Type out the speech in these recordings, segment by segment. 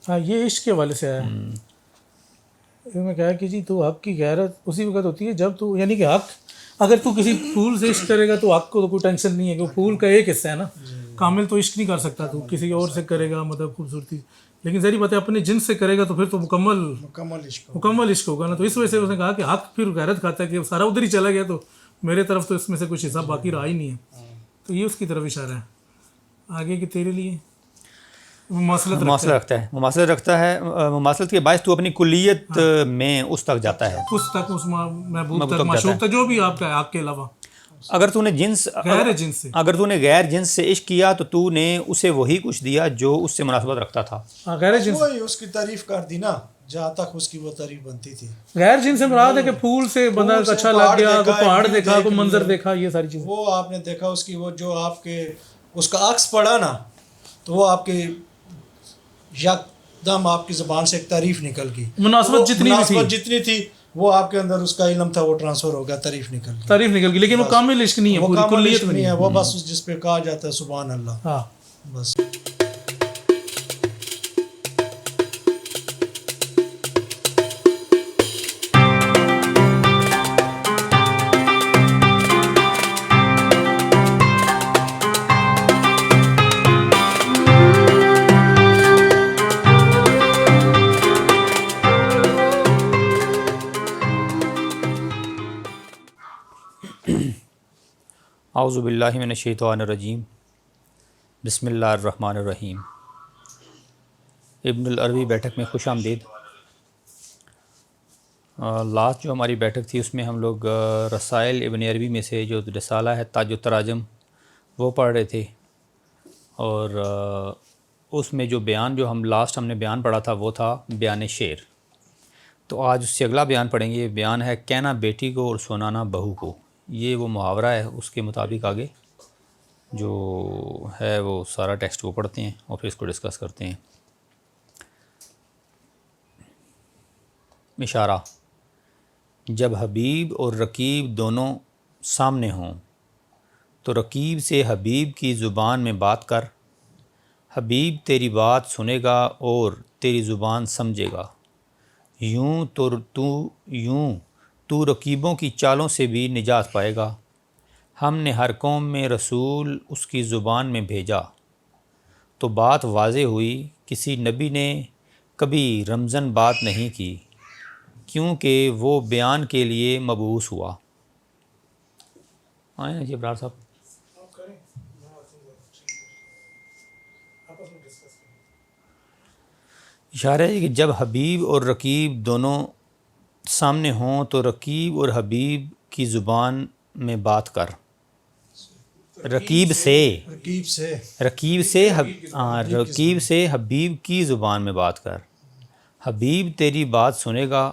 ہاں یہ عشق کے والے سے آیا ہے. میں کہا کہ جی تو حق کی غیرت اسی وقت ہوتی ہے جب تو یعنی کہ حق اگر تو کسی پھول سے عشق کرے گا تو حق کو تو کوئی ٹینشن نہیں ہے کہ وہ پھول کا ایک حصہ ہے نا. کامل تو عشق نہیں کر سکتا تو کسی اور سے کرے گا مطلب خوبصورتی، لیکن ظاہری بات ہے اپنے جنس سے کرے گا تو پھر تو مکمل عشق ہوگا نا. تو اس وجہ سے اس نے کہا کہ حق پھر غیرت کھاتا ہے کہ سارا ادھر ہی چلا گیا تو میرے طرف تو اس میں سے کچھ حصہ باقی رہا ہی نہیں ہے. تو یہ اس کی طرف اشارہ ہے. آگے کہ تیرے لیے مماثلت رکھتا ہے، مماثلت رکھتا ہے. مماثلت کے باعث تو اپنی کلیت میں اس تک جاتا ہے، اس تک اس محبوب تک معشوق تک جو بھی آپ کا ہے حق کے علاوہ. اگر تو نے جنس غیر جنس سے اگر تو نے غیر جنس سے عشق کیا تو نے اسے وہی کچھ دیا جو اس سے مناسبت رکھتا تھا. غیر جنس وہی اس کی تعریف کر دی نا جہاں تک اس کی وہ تعریف بنتی تھی. غیر جنس سے مراد ہے کہ پھول سے بندہ اچھا لگ گیا، کوئی پہاڑ دیکھا، کوئی منظر دیکھا، یہ ساری چیزیں وہ آپ نے دیکھا اس کی وہ جو آپ کے اس کا عکس پڑا نا تو وہ آپ کے یکدم آپ کی زبان سے ایک تعریف نکل گئی. مناسبت جتنی تھی وہ آپ کے اندر اس کا علم تھا وہ ٹرانسفر ہو گیا، تعریف نکل گئی. لیکن وہ کامل عشق نہیں ہے، وہ پوری کامل کلیت عشق میں نہیں ہے، وہ بس جس پہ کہا جاتا ہے سبحان اللہ. ہاں. بس اعوذ باللہ من الشیطان الرجیم، بسم اللہ الرحمن الرحیم. ابن العربی بیٹھک میں خوش آمدید. لاسٹ جو ہماری بیٹھک تھی اس میں ہم لوگ رسائل ابن عربی میں سے جو رسالہ ہے تاج التراجم وہ پڑھ رہے تھے، اور اس میں جو بیان جو ہم نے بیان پڑھا تھا وہ تھا بیان شعر. تو آج اس سے اگلا بیان پڑھیں گے. بیان ہے کہنا بیٹی کو اور سنانا بہو کو. یہ وہ محاورہ ہے، اس کے مطابق آگے جو ہے وہ سارا ٹیکسٹ وہ پڑھتے ہیں اور پھر اس کو ڈسکس کرتے ہیں. اشارہ: جب حبیب اور رقیب دونوں سامنے ہوں تو رقیب سے حبیب کی زبان میں بات کر. حبیب تیری بات سنے گا اور تیری زبان سمجھے گا. یوں تو رقیبوں کی چالوں سے بھی نجات پائے گا. ہم نے ہر قوم میں رسول اس کی زبان میں بھیجا. تو بات واضح ہوئی، کسی نبی نے کبھی رمزن بات نہیں کی، کیونکہ وہ بیان کے لیے مبعوث ہوا. آئیں نا جی ابرار صاحب. اشارہ ہے کہ جب حبیب اور رقیب دونوں سامنے ہوں تو رقیب اور حبیب کی زبان میں بات کر. رقیب سے حبیب کی زبان میں بات کر. حبیب تیری بات سنے گا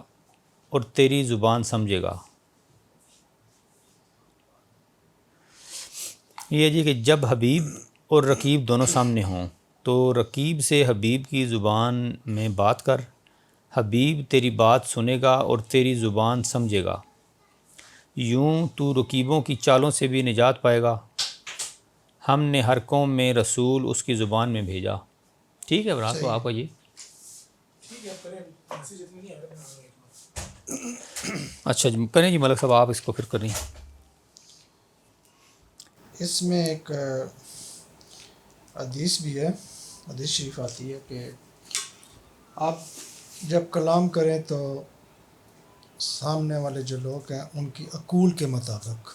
اور تیری زبان سمجھے گا. یہ جی کہ جب حبیب اور رقیب دونوں سامنے ہوں تو رقیب سے حبیب کی زبان میں بات کر. حبیب تیری بات سنے گا اور تیری زبان سمجھے گا. یوں تو رقیبوں کی چالوں سے بھی نجات پائے گا. ہم نے ہر قوم میں رسول اس کی زبان میں بھیجا. ٹھیک ہے برات، تو آپ کا جی اچھا جی کریں جی ملک صاحب، آپ اس کو پھر کریں. اس میں ایک حدیث بھی ہے، حدیث شریف آتی ہے کہ آپ جب کلام کریں تو سامنے والے جو لوگ ہیں ان کی عقول کے مطابق،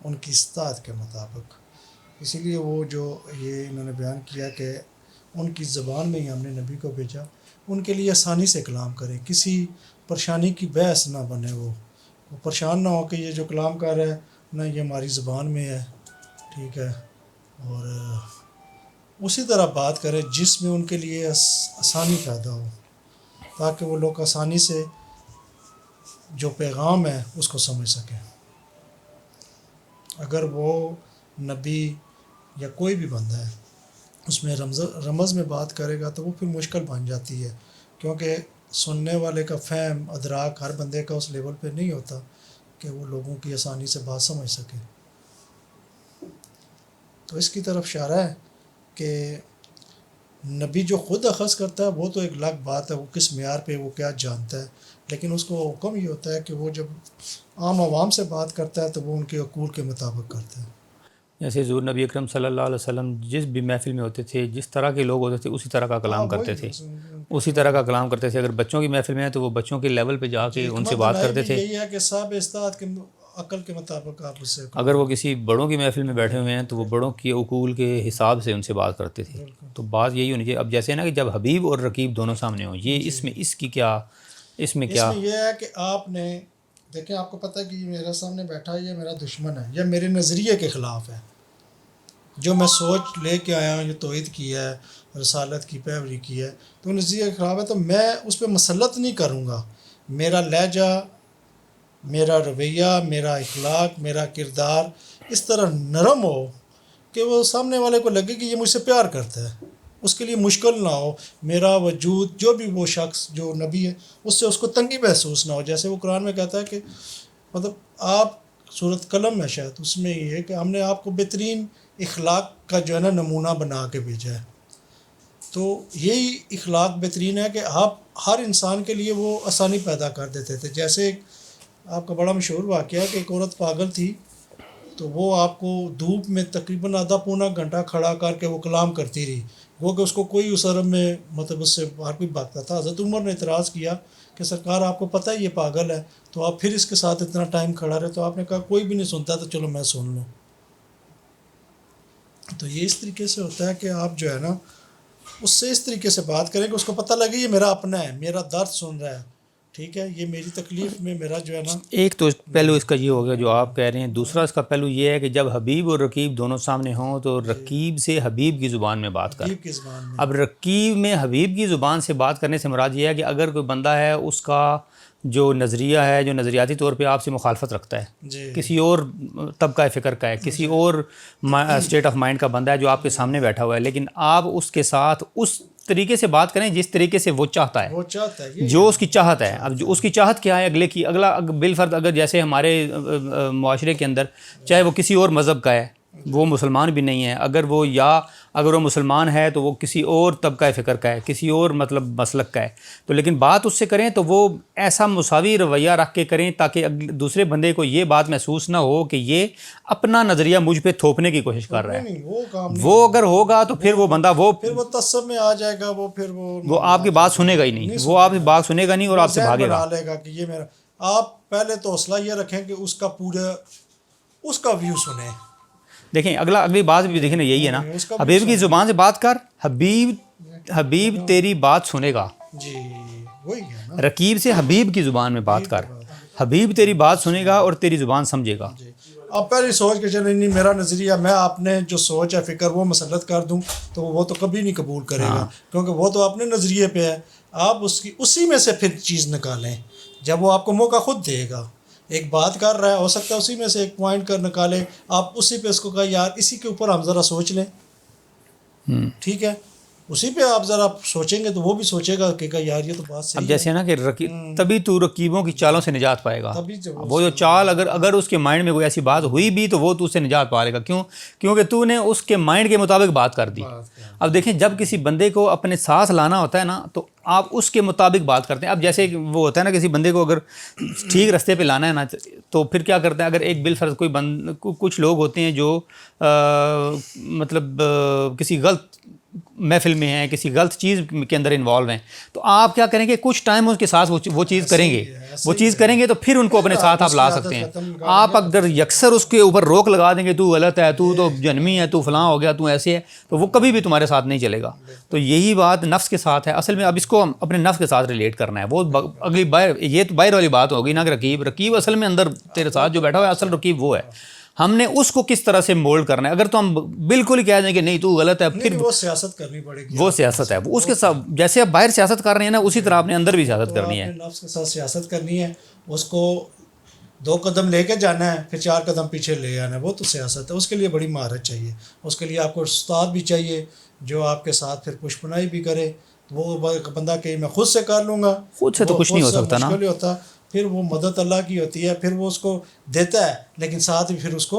ان کی استطاعت کے مطابق. اسی لیے وہ جو یہ انہوں نے بیان کیا کہ ان کی زبان میں ہی ہم نے نبی کو بھیجا، ان کے لیے آسانی سے کلام کریں، کسی پریشانی کی بحث نہ بنے. وہ پریشان نہ ہو کہ یہ جو کلام کر رہا ہے نہ یہ ہماری زبان میں ہے، ٹھیک ہے، اور اسی طرح بات کرے جس میں ان کے لیے آسانی پیدا ہو، تاکہ وہ لوگ آسانی سے جو پیغام ہے اس کو سمجھ سکیں. اگر وہ نبی یا کوئی بھی بندہ ہے اس میں رمز میں بات کرے گا تو وہ پھر مشکل بن جاتی ہے، کیونکہ سننے والے کا فہم ادراک ہر بندے کا اس لیول پہ نہیں ہوتا کہ وہ لوگوں کی آسانی سے بات سمجھ سکے. تو اس کی طرف اشارہ ہے کہ نبی جو خود اخذ کرتا ہے وہ تو ایک الگ بات ہے، وہ کس معیار پہ وہ کیا جانتا ہے، لیکن اس کو حکم یہ ہوتا ہے کہ وہ جب عام عوام سے بات کرتا ہے تو وہ ان کے عقول کے مطابق کرتا ہے. جیسے حضور نبی اکرم صلی اللہ علیہ وسلم جس بھی محفل میں ہوتے تھے، جس طرح کے لوگ ہوتے تھے اسی طرح کا کلام کرتے تھے، اسی طرح کا کلام کرتے تھے. اگر بچوں کی محفل میں ہیں تو وہ بچوں کے لیول پہ جا کے ان سے بات کرتے تھے. یہی ہے کہ صاحب استاد کے عقل کے مطابق آپ اس سے، اگر وہ کسی بڑوں کی محفل میں بیٹھے ہوئے ہیں تو وہ بڑوں کی عقول کے حساب سے ان سے بات کرتے تھے. تو بات یہی ہونی چاہیے. اب جیسے نا کہ جب حبیب اور رقیب دونوں سامنے ہوں، یہ اس میں اس کی کیا، اس میں کیا، اس میں یہ ہے کہ آپ نے دیکھیں، آپ کو پتہ ہے کہ یہ میرے سامنے بیٹھا ہے، یہ میرا دشمن ہے، یہ میرے نظریے کے خلاف ہے. جو میں سوچ لے کے آیا ہوں، یہ توحید کی ہے، رسالت کی پیروی کی ہے، تو نظریے کے خلاف ہے، تو میں اس پہ مسلط نہیں کروں گا. میرا لہجہ، میرا رویہ، میرا اخلاق، میرا کردار اس طرح نرم ہو کہ وہ سامنے والے کو لگے کہ یہ مجھ سے پیار کرتا ہے، اس کے لیے مشکل نہ ہو میرا وجود. جو بھی وہ شخص جو نبی ہے اس سے اس کو تنگی محسوس نہ ہو. جیسے وہ قرآن میں کہتا ہے کہ مطلب آپ، سورۃ قلم ہے شاید، اس میں یہ ہے کہ ہم نے آپ کو بہترین اخلاق کا جو ہے نا نمونہ بنا کے بھیجا ہے. تو یہی اخلاق بہترین ہے کہ آپ ہر انسان کے لیے وہ آسانی پیدا کر دیتے تھے. جیسے آپ کا بڑا مشہور واقعہ ہے کہ ایک عورت پاگل تھی، تو وہ آپ کو دھوپ میں تقریباً آدھا پونا گھنٹہ کھڑا کر کے وہ کلام کرتی رہی، وہ کہ اس کو کوئی اس عرب میں مطلب اس سے باہر کوئی بھاگتا تھا. حضرت عمر نے اعتراض کیا کہ سرکار آپ کو پتہ ہے یہ پاگل ہے، تو آپ پھر اس کے ساتھ اتنا ٹائم کھڑا رہے. تو آپ نے کہا کوئی بھی نہیں سنتا تو چلو میں سن لوں. تو یہ اس طریقے سے ہوتا ہے کہ آپ جو ہے نا اس سے اس طریقے سے بات کریں کہ اس کو پتہ لگے یہ میرا اپنا ہے، میرا درد سن رہا ہے، ٹھیک ہے، یہ میری تکلیف میں میرا جو ہے نا. ایک تو پہلو اس کا یہ ہو گیا جو آپ کہہ رہے ہیں. دوسرا اس کا پہلو یہ ہے کہ جب حبیب اور رقیب دونوں سامنے ہوں تو رقیب سے حبیب کی زبان میں بات کر. حبیب کی زبان میں. اب رقیب میں حبیب کی زبان سے بات کرنے سے مراد یہ ہے کہ اگر کوئی بندہ ہے اس کا جو نظریہ ہے، جو نظریاتی طور پہ آپ سے مخالفت رکھتا ہے، جی کسی اور طبقہ فکر کا ہے، کسی اور اسٹیٹ آف مائنڈ کا بندہ ہے جو آپ کے سامنے بیٹھا ہوا ہے، لیکن آپ اس کے ساتھ اس طریقے سے بات کریں جس طریقے سے وہ چاہتا ہے، وہ چاہتا ہے جو اس کی چاہت ہے. اب جو اس کی چاہت کیا ہے اگلے کی، اگلا بالفرض اگر جیسے ہمارے معاشرے کے اندر چاہے وہ کسی اور مذہب کا ہے، وہ مسلمان بھی نہیں ہے، اگر وہ مسلمان ہے تو وہ کسی اور طبقہ فکر کا ہے، کسی اور مطلب مسلک کا ہے، تو لیکن بات اس سے کریں تو وہ ایسا مساوی رویہ رکھ کے کریں تاکہ دوسرے بندے کو یہ بات محسوس نہ ہو کہ یہ اپنا نظریہ مجھ پہ تھوپنے کی کوشش کر رہا ہے. نہیں، وہ کام نہیں. وہ اگر ہوگا تو پھر وہ بندہ پھر وہ تعصب میں آ جائے گا، وہ آپ کی بات سنے گا ہی نہیں، وہ آپ کی بات سنے گا نہیں اور آپ سے بھاگے گا. لے گا کہ یہ میرا. آپ پہلے تو حوصلہ یہ رکھیں کہ اس کا پورا اس کا ویو سنیں. دیکھیں اگلی بات بھی دیکھیں نا یہی ہے نا، حبیب کی زبان سے بات کر، حبیب تیری بات سنے گا. جی وہی ہے نا. رقیب سے حبیب کی زبان میں بات کر، حبیب تیری بات سنے گا اور تیری زبان سمجھے گا. آپ پہلے سوچ کے چلیں نہیں میرا نظریہ، میں آپ نے جو سوچ ہے فکر وہ مسلط کر دوں تو وہ تو کبھی نہیں قبول کرے گا، کیونکہ وہ تو اپنے نظریے پہ ہے. آپ اسی میں سے پھر چیز نکالیں جب وہ آپ کو موقع خود دے گا. ایک بات کر رہا ہے، ہو سکتا ہے اسی میں سے ایک پوائنٹ کر نکالے، آپ اسی پہ اس کو کہا یار اسی کے اوپر ہم ذرا سوچ لیں، ٹھیک ہے، اسی پہ آپ ذرا سوچیں گے تو وہ بھی سوچے گا کہ یار یہ تو بات صحیح ہے. اب جیسے نا کہ تبھی تو رقیبوں کی چالوں سے نجات پائے گا. وہ جو چال اگر اس کے مائنڈ میں کوئی ایسی بات ہوئی بھی تو وہ تو اس سے نجات پائے گا. کیونکہ تو نے اس کے مائنڈ کے مطابق بات کر دی. اب دیکھیں جب کسی بندے کو اپنے ساتھ لانا ہوتا ہے نا تو آپ اس کے مطابق بات کرتے ہیں. اب جیسے وہ ہوتا ہے نا کسی بندے کو اگر ٹھیک رستے پہ لانا ہے نا تو پھر کیا کرتے ہیں، اگر ایک بالفرض کچھ لوگ ہوتے ہیں جو مطلب کسی غلط محفل میں ہیں، کسی غلط چیز کے اندر انوالو ہیں، تو آپ کیا کریں گے، کچھ ٹائم اس کے ساتھ وہ چیز کریں گے تو پھر ان کو اپنے ساتھ آپ لا سکتے ہیں. آپ اگر یکسر اس کے اوپر روک لگا دیں گے تو غلط ہے، تو جنمی ہے، تو فلاں ہو گیا، تو ایسے ہے، تو وہ کبھی بھی تمہارے ساتھ نہیں چلے گا. تو یہی بات نفس کے ساتھ ہے اصل میں. اب اس کو اپنے نفس کے ساتھ ریلیٹ کرنا ہے. وہ اگلی یہ تو باہر والی بات ہوگی نا کہ رقیب اصل میں اندر تیرے ساتھ جو بیٹھا ہوا ہے اصل رقیب وہ ہے. ہم نے اس کو کس طرح سے مولڈ کرنا ہے. اگر تو ہم بالکل ہی کہہ دیں کہ نہیں تو غلط ہے، پھر وہ سیاست کرنی پڑے گی. وہ سیاست ہے، اس کے ساتھ جیسے آپ باہر سیاست کر رہے ہیں نا اسی طرح آپ نے اندر بھی سیاست کرنی ہے. نفس کے ساتھ سیاست کرنی ہے، اس کو 2 قدم لے کے جانا ہے، پھر 4 قدم پیچھے لے آنا ہے. وہ تو سیاست ہے. اس کے لیے بڑی مہارت چاہیے. اس کے لیے آپ کو استاد بھی چاہیے جو آپ کے ساتھ پھر پشپنائی بھی کرے. وہ بندہ کہ میں خود سے کر لوں گا، خود سے تو کچھ نہیں ہو سکتا نا. ہوتا. پھر وہ مدد اللہ کی ہوتی ہے، پھر وہ اس کو دیتا ہے لیکن ساتھ ہی پھر اس کو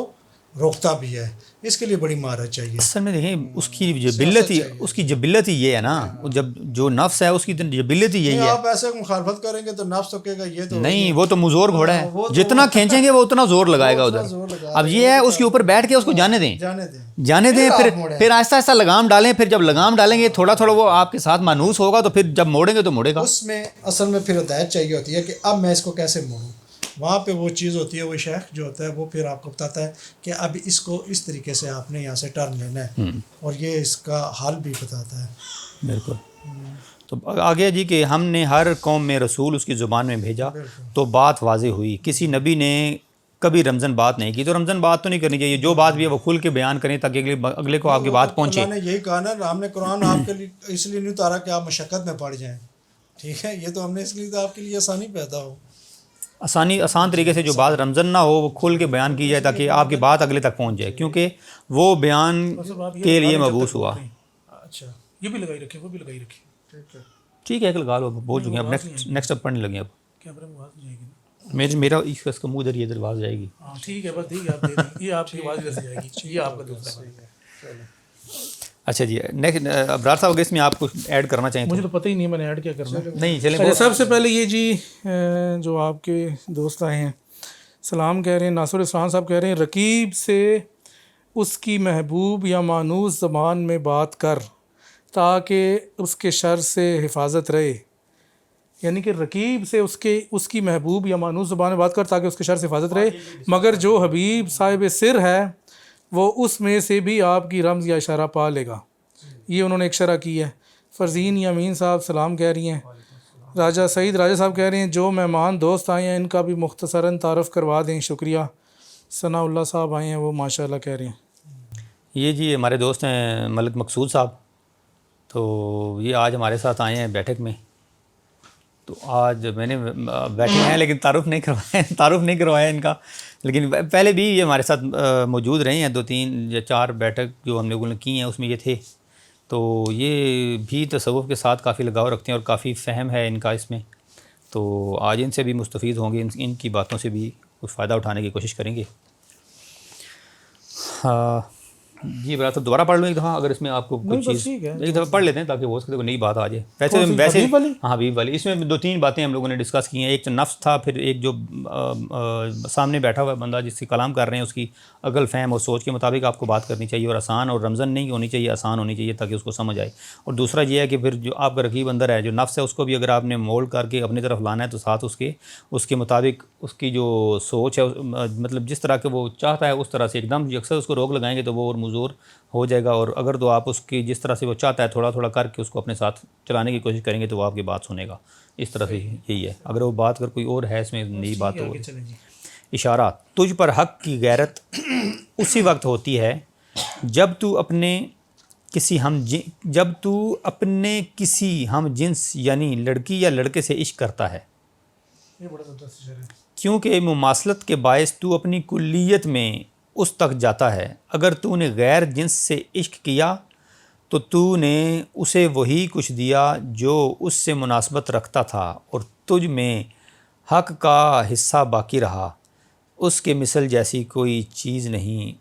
روکتا بھی ہے. اس کے لیے بڑی مہارت چاہیے. اصل میں دیکھیں اس کی جبلت ہی یہ ہے نا, جب جو نفس ہے اس کی جبلت ہی یہی ہے. آپ ایسے مخالفت کریں گے تو نفس تو کہے گا یہ تو نہیں, وہ تو مزور گھوڑا ہے, جتنا کھینچیں گے وہ اتنا زور لگائے گا ادھر. اب یہ ہے اس کے اوپر بیٹھ کے اس کو جانے دیں, پھر آہستہ آہستہ لگام ڈالیں. پھر جب لگام ڈالیں گے تھوڑا تھوڑا وہ آپ کے ساتھ مانوس ہوگا, تو پھر جب موڑیں گے تو موڑے گا. اس میں اصل میں پھر ہدایت چاہیے ہوتی ہے کہ اب میں اس کو کیسے موڑوں. وہاں پہ وہ چیز ہوتی ہے, وہ شیخ جو ہوتا ہے وہ پھر آپ کو بتاتا ہے کہ اب اس کو اس طریقے سے آپ نے یہاں سے ٹرن لینا ہے, اور یہ اس کا حل بھی بتاتا ہے. بالکل. تو آگے جی کہ ہم نے ہر قوم میں رسول اس کی زبان میں بھیجا تو بات واضح ہوئی. کسی نبی نے کبھی رمزن بات نہیں کی, تو رمزن بات تو نہیں کرنی چاہیے. جو بات بھی ہے وہ کھل کے بیان کریں تاکہ اگلے کو آپ کی بات پہنچے. اللہ نے یہی کہا نا, ہم نے قرآن آپ کے لیے اس لیے نہیں اتارا کہ آپ مشقت میں پڑ جائیں. ٹھیک ہے, یہ تو ہم نے اس لیے تو آپ کے لیے آسانی پیدا ہو. آسان طریقے سے جو بات رمزن نہ ہو وہ کھل کے بیان کی جائے تاکہ آپ کی بات اگلے تک پہنچ جائے, کیونکہ وہ بیان کے لیے مبعوث ہوا. اچھا, یہ بھی لگائی رکھیں, وہ بھی لگائی رکھیں. ٹھیک ہے, ایک لگا لو, بول چکے ہیں. اب نیکسٹ اب پڑھنے لگے. اب کیمرے میں آواز نہیں جائے گی, میرا اس کا منہ ادھر ہی ادھر آواز جائے گی. ہاں ٹھیک ہے, بس ٹھیک ہے, آپ دے دیں, یہ آپ کی آواز ادھر سے جائے گی, یہ آپ کا دوسرا ہے. اچھا جی, نیکسٹ ابرار صاحب اگر اس میں آپ کو ایڈ کرنا چاہیں مجھے تو پتہ ہی نہیں میں نے ایڈ کیا کرنا. نہیں چلیں. اچھا, سب سے پہلے یہ جی جو آپ کے دوست آئے ہیں سلام کہہ رہے ہیں, ناصر اسلام صاحب کہہ رہے ہیں رقیب سے اس کی محبوب یا مانوس زبان میں بات کر تاکہ اس کے شر سے حفاظت رہے. یعنی کہ رقیب سے اس کی محبوب یا مانوس زبان میں بات کر تاکہ اس کے شر سے حفاظت رہے, مگر جو حبیب صاحب سر ہے وہ اس میں سے بھی آپ کی رمز یا اشارہ پا لے گا. یہ انہوں نے ایک شرح کی ہے. فرزین یامین صاحب سلام کہہ رہی ہیں. راجہ سعید راجہ صاحب کہہ رہے ہیں جو مہمان دوست آئے ہیں ان کا بھی مختصراً تعارف کروا دیں, شکریہ. ثناء اللہ صاحب آئے ہیں, وہ ماشاءاللہ کہہ رہے ہیں. یہ جی ہمارے دوست ہیں ملک مقصود صاحب, تو یہ آج ہمارے ساتھ آئے ہیں بیٹھک میں. تو آج میں نے بیٹھے ہیں لیکن تعارف نہیں کروایا ان کا, لیکن پہلے بھی یہ ہمارے ساتھ موجود رہے ہیں. 2-3 یا 4 بیٹھک جو ہم لوگوں نے کی ہیں اس میں یہ تھے. تو یہ بھی تصوف کے ساتھ کافی لگاؤ رکھتے ہیں اور کافی فہم ہے ان کا اس میں. تو آج ان سے بھی مستفید ہوں گے, ان کی باتوں سے بھی کچھ فائدہ اٹھانے کی کوشش کریں گے. جی برا تو دوبارہ پڑھ لوں ایک دفعہ, اگر اس میں آپ کو کچھ چیز ایک دفعہ پڑھ لیتے ہیں تاکہ وہ اس کے کوئی نئی بات آ جائے. ویسے ہاں حبیب والی اس میں 2-3 باتیں ہم لوگوں نے ڈسکس کی ہیں. ایک تو نفس تھا, پھر ایک جو سامنے بیٹھا ہوا بندہ جس سے کلام کر رہے ہیں اس کی عقل فہم اور سوچ کے مطابق آپ کو بات کرنی چاہیے, اور آسان اور رمزن نہیں ہونی چاہیے, آسان ہونی چاہیے تاکہ اس کو سمجھ آئے. اور دوسرا یہ ہے کہ پھر جو آپ کا رقیب اندر ہے جو نفس ہے اس کو بھی اگر آپ نے مولڈ کر کے اپنی طرف لانا ہے تو ساتھ اس کے مطابق اس کی جو سوچ ہے مطلب جس طرح کہ وہ چاہتا ہے اس طرح سے ایک دم یکسر اس کو روک لگائیں گے تو وہ اور مزور ہو جائے گا. اور اگر تو آپ اس کی جس طرح سے وہ چاہتا ہے تھوڑا تھوڑا کر کے اس کو اپنے ساتھ چلانے کی کوشش کریں گے تو وہ آپ کی بات سنے گا. اس طرح سے یہی ہے. اگر وہ بات اگر کوئی اور ہے اس میں نئی بات ہو. اشارات. تجھ پر حق کی غیرت اسی وقت ہوتی ہے جب تو اپنے کسی ہم جنس یعنی لڑکی یا لڑکے سے عشق کرتا ہے, کیونکہ مماثلت کے باعث تو اپنی کلیت میں اس تک جاتا ہے. اگر تو نے غیر جنس سے عشق کیا تو تو نے اسے وہی کچھ دیا جو اس سے مناسبت رکھتا تھا, اور تجھ میں حق کا حصہ باقی رہا. اس کے مثل جیسی کوئی چیز نہیں,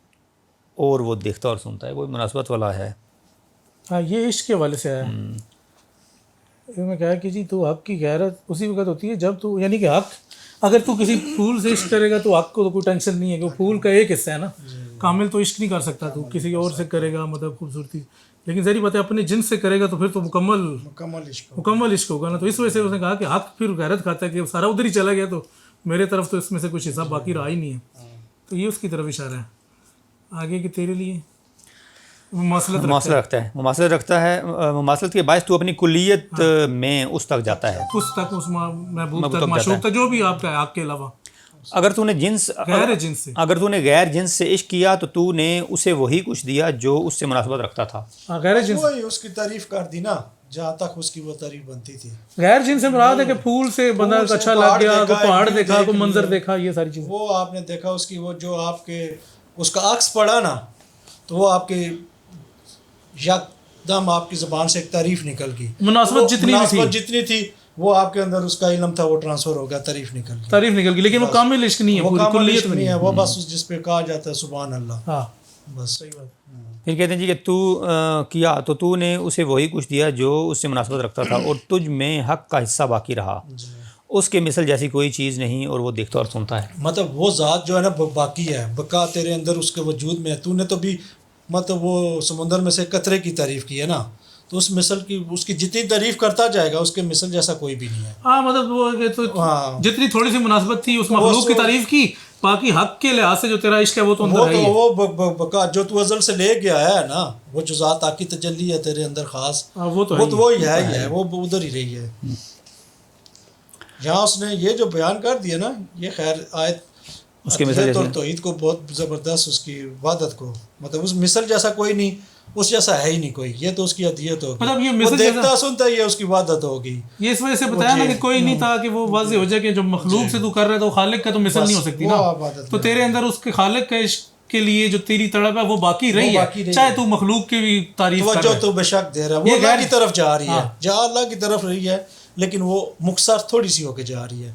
اور وہ دیکھتا اور سنتا ہے. وہ مناسبت والا ہے. ہاں, یہ عشق کے والے سے ہے. میں کہا کہ جی تو حق کی غیرت اسی وقت ہوتی ہے جب تو, یعنی کہ حق اگر تو کسی پھول سے عشق کرے گا تو حق کو تو کوئی ٹینشن نہیں ہے کہ وہ پھول کا ایک حصہ ہے نا. کامل تو عشق نہیں کر سکتا, تو کسی اور سے کرے گا مطلب خوبصورتی, لیکن ظاہری بات ہے اپنے جنس سے کرے گا تو پھر تو مکمل عشق ہوگا نا. تو اس وجہ سے اس نے کہا کہ حق پھر غیرت کھاتا ہے کہ سارا ادھر ہی چلا گیا تو میرے طرف تو اس میں سے کچھ حصہ باقی رہا ہی نہیں ہے. تو یہ اس کی طرف اشارہ ہے. آگے کہ تیرے لیے مماثلت رکھتا ہے. مماثلت کے باعث تو اپنی کلیت میں اس تک جاتا ہے, اس تک اس محبوب تک معشوق تک جو بھی آپ کا ہے حق کے علاوہ. اگر تو نے غیر جنس سے عشق کیا تو تو نے اسے وہی کچھ دیا جو اس سے مناسبت رکھتا تھا. غیر جنس اس کی تعریف کر دی نا جہاں تک اس کی وہ تعریف بنتی تھی. غیر جنس سے مراد ہے کہ پھول سے بندہ اچھا لگ گیا, کو پہاڑ دیکھا, کو منظر دیکھا, یہ ساری چیزیں وہ آپ نے دیکھا اس کی وہ جو آپ کے اس کا عکس پڑا نا تو وہ آپ کے یک دم آپ کی زبان سے ایک تعریف نکل گئی. مناسبت جتنی تھی وہ آپ کے اندر اس کا علم تھا وہ ٹرانسفر ہو گیا, تعریف نکل گئی, تعریف نکل گئی, لیکن وہ کامل عشق نہیں ہے, وہ پوری کامل کلیت عشق میں نہیں نہیں ہے, ہے. وہ بس جس پہ کہا جاتا ہے سبحان اللہ, ہاں بس. صحیح بات. پھر کہتے ہیں جی کہ تو کیا تو تو نے اسے وہی کچھ دیا جو اس سے مناسبت رکھتا تھا, اور تجھ میں حق کا حصہ باقی رہا, اس کے مثل جیسی کوئی چیز نہیں, اور وہ دیکھتا اور سنتا ہے. مطلب وہ ذات جو ہے نا باقی ہے, بقا تیرے اندر اس کے وجود میں ہے. تو نے تو بھی مطلب وہ سمندر میں سے قطرے کی تعریف کی ہے نا, تو اس مثل کی اس کی جتنی تعریف کرتا جائے گا اس کے مثل جیسا کوئی بھی نہیں ہے. ہاں مطلب وہ تو جتنی تھوڑی سی مناسبت تھی اس مخلوق کی تعریف کی, باقی حق کے لحاظ سے جو تیرا عشق ہے وہ تو اندر ہے ہی ہے. وہ بقا جو تو ازل سے لے کے آیا ہے نا, وہ جو ذات آ کی تجلی ہے تیرے اندر خاص, وہ تو وہی ہے, وہ ادھر ہی رہی ہے. یہاں اس نے یہ جو بیان کر دیا نا, یہ خیر آیت اس کے مثل اور توحید کو بہت زبردست, اس کی عبادت کو, مطلب اس مثل جیسا کوئی نہیں, اس جیسا ہے ہی نہیں کوئی. یہ تو اس کی عطیت ہوگی, مطلب یہ وہ مثل دیکھتا سنتا یہ اس کی عبادت ہوگی. یہ اس وجہ سے بتایا نا کہ کوئی نہیں تھا کہ وہ واضح ہو جائے کہ جو مخلوق سے تو کر رہا ہے تو خالق کا تو مثل نہیں ہو سکتی نا. تو تیرے اندر اس کے خالق کا عشق کے لیے جو تیری تڑپ ہے وہ باقی رہی ہے, چاہے تو مخلوق کی بھی تعریف کر رہا ہے. تو بے شک دے رہا ہے, وہ اللہ کی طرف جا رہی ہے, جہاں اللہ کی طرف رہی ہے, لیکن وہ مختصر تھوڑی سی ہو کے جا رہی ہے.